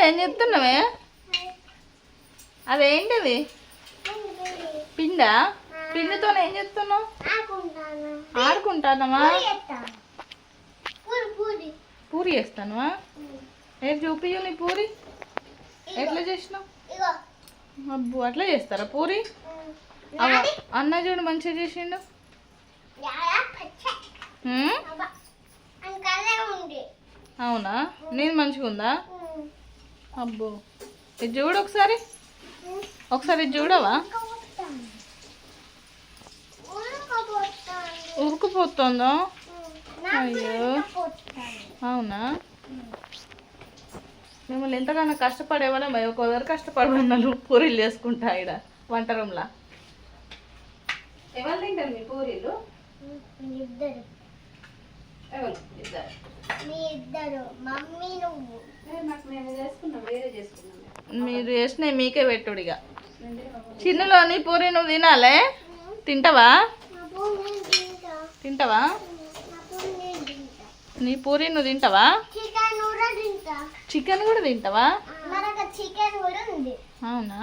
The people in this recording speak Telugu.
ఏం చెప్తున్నావే? అదేంటిది? పిండా? పిండితో ఏం చెప్తున్నావు? ఆడుకుంటానవా? పూరి చేస్తానవా? ఏం చూపియు నీ పూరి ఎట్లా చేసినావు? అబ్బు అట్లా చేస్తారా పూరి? అన్న చూడు మంచిగా చేసిండు. అవునా? నేను మంచిగా ఉందా? అబ్బో ఇది చూడు ఒకసారి, ఒకసారి ఇది చూడవా? ఉరుకుపోతుందో? అయ్యో అవునా? మిమ్మల్ని ఎంతగానో కష్టపడేవాళ్ళం, ఒకరు కష్టపడమన్నారు పూరీలు చేసుకుంటా ఇక్కడ వంట రూమ్లా. ఎవరు తింటారు మీ పూరీలు? మీరు చేసినవి మీకే పెట్టుడిగా. చిన్నులోని పూరి నువ్వు తినాలే, తింటావా? తింటావా? నీ పూరి నువ్వు తింటావా? చికెన్ కూడా తింటావా? అవునా?